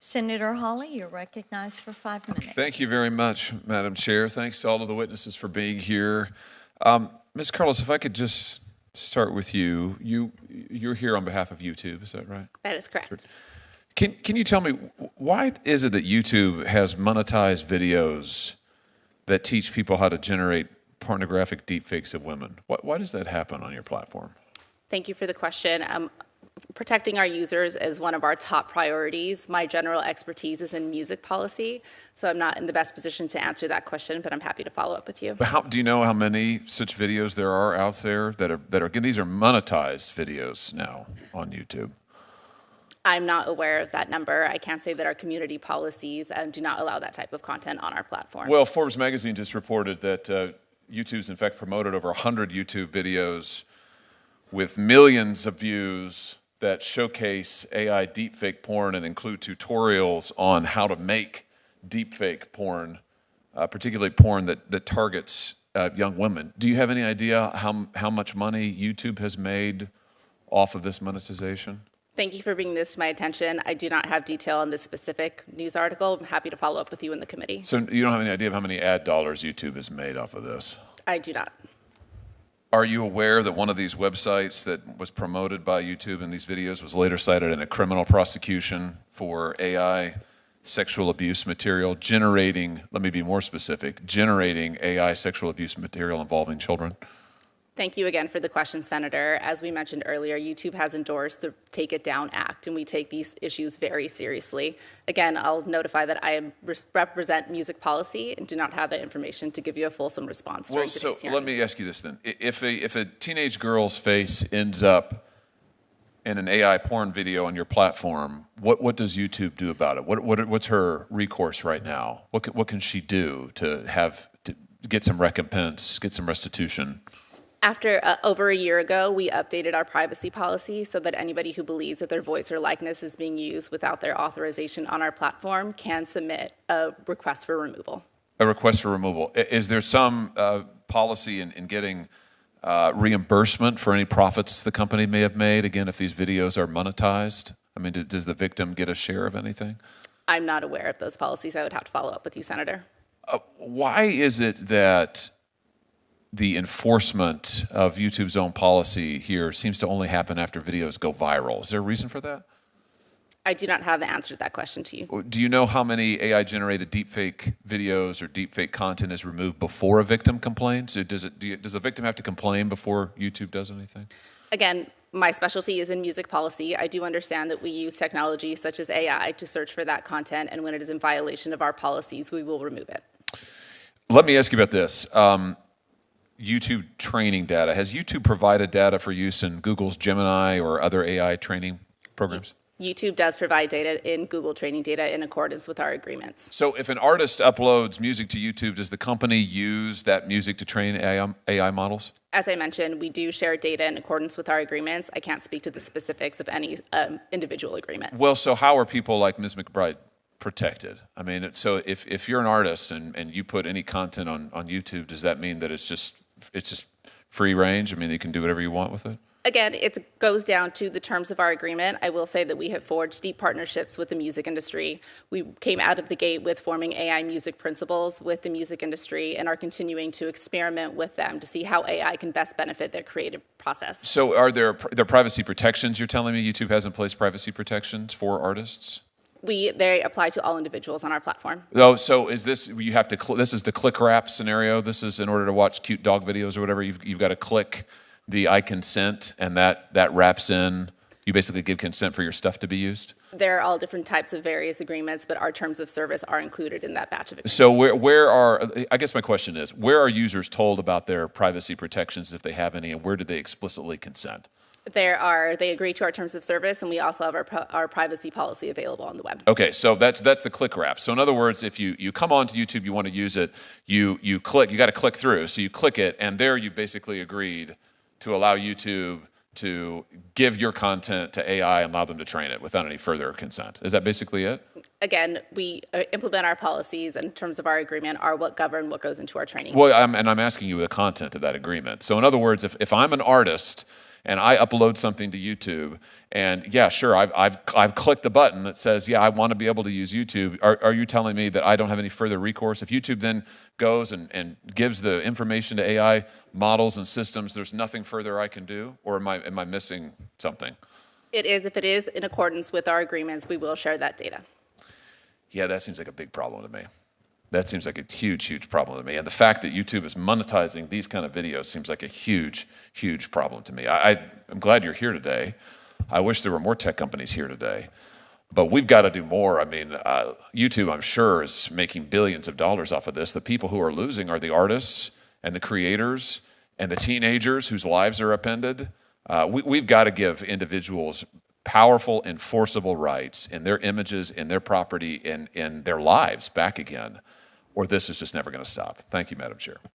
Senator Hawley, you're recognized for 5 minutes. Thank you very much, Madam Chair. Thanks to all of the witnesses for being here. Ms. Carlos, if I could just start with you. You're here on behalf of YouTube, is that right? That is correct. Can you tell me, why is it that YouTube has monetized videos that teach people how to generate pornographic deepfakes of women? Why does that happen on your platform? Thank you for the question. Protecting our users is one of our top priorities. My general expertise is in music policy, so I'm not in the best position to answer that question, but I'm happy to follow up with you. Do you know how many such videos there are out there that are these are monetized videos now on YouTube? I'm not aware of that number. I can't say that our community policies do not allow that type of content on our platform. Well, Forbes magazine just reported that YouTube's in fact promoted over 100 YouTube videos with millions of views that showcase AI deepfake porn and include tutorials on how to make deepfake porn, particularly porn that targets young women. Do you have any idea how much money YouTube has made off of this monetization? Thank you for bringing this to my attention. I do not have detail on this specific news article. I'm happy to follow up with you in the committee. So you don't have any idea of how many ad dollars YouTube has made off of this? I do not. Are you aware that one of these websites that was promoted by YouTube in these videos was later cited in a criminal prosecution for AI sexual abuse material, generating, let me be more specific, generating AI sexual abuse material involving children? Thank you again for the question, Senator. As we mentioned earlier, YouTube has endorsed the Take It Down Act, and we take these issues very seriously. Again, I'll notify that I represent music policy and do not have that information to give you a fulsome response during today's hearing. Let me ask you this then. If a teenage girl's face ends up in an AI porn video on your platform, what does YouTube do about it? What's her recourse right now? What can she do to get some recompense, get some restitution? After over a year ago, we updated our privacy policy so that anybody who believes that their voice or likeness is being used without their authorization on our platform can submit a request for removal. A request for removal. Is there some policy in getting reimbursement for any profits the company may have made, again, if these videos are monetized? I mean, does the victim get a share of anything? I'm not aware of those policies. I would have to follow up with you, Senator. Why is it that the enforcement of YouTube's own policy here seems to only happen after videos go viral? Is there a reason for that? I do not have the answer to that question to you. Do you know how many AI-generated deepfake videos or deepfake content is removed before a victim complains? Does the victim have to complain before YouTube does anything? Again, my specialty is in music policy. I do understand that we use technology such as AI to search for that content, and when it is in violation of our policies, we will remove it. Let me ask you about this. YouTube training data. Has YouTube provided data for use in Google's Gemini or other AI training programs? YouTube does provide data in Google training data in accordance with our agreements. So if an artist uploads music to YouTube, does the company use that music to train AI models? As I mentioned, we do share data in accordance with our agreements. I can't speak to the specifics of any individual agreement. Well, so how are people like Ms. McBride protected? I mean, so if you're an artist and you put any content on YouTube, does that mean that it's just free range? I mean, you can do whatever you want with it? Again, it goes down to the terms of our agreement. I will say that we have forged deep partnerships with the music industry. We came out of the gate with forming AI music principles with the music industry and are continuing to experiment with them to see how AI can best benefit their creative process. So are there privacy protections? You're telling me YouTube has in place privacy protections for artists? They apply to all individuals on our platform. Oh, so is this, this is the click wrap scenario? This is in order to watch cute dog videos or whatever, you've got to click the I consent and that wraps in, you basically give consent for your stuff to be used? There are all different types of various agreements, but our terms of service are included in that batch of agreements. So I guess my question is, where are users told about their privacy protections if they have any, and where do they explicitly consent? They agree to our terms of service, and we also have our privacy policy available on the web. Okay, so that's the click wrap. So in other words, if you come onto YouTube, you want to use it, you got to click through. So you click it, and there you basically agreed to allow YouTube to give your content to AI and allow them to train it without any further consent. Is that basically it? Again, we implement our policies in terms of our agreement are what govern what goes into our training. Well, I'm asking you the content of that agreement. So in other words, if I'm an artist and I upload something to YouTube, and yeah, sure, I've clicked the button that says, yeah, I want to be able to use YouTube. Are you telling me that I don't have any further recourse? If YouTube then goes and gives the information to AI models and systems, there's nothing further I can do? Or am I missing something? It is, if it is in accordance with our agreements, we will share that data. Yeah, that seems like a big problem to me. That seems like a huge, huge problem to me. And the fact that YouTube is monetizing these kind of videos seems like a huge, huge problem to me. I'm glad you're here today. I wish there were more tech companies here today. But we've got to do more. I mean, YouTube, I'm sure, is making billions of dollars off of this. The people who are losing are the artists and the creators and the teenagers whose lives are upended. We've got to give individuals powerful, enforceable rights in their images, in their property, in their lives back again, or this is just never going to stop. Thank you, Madam Chair.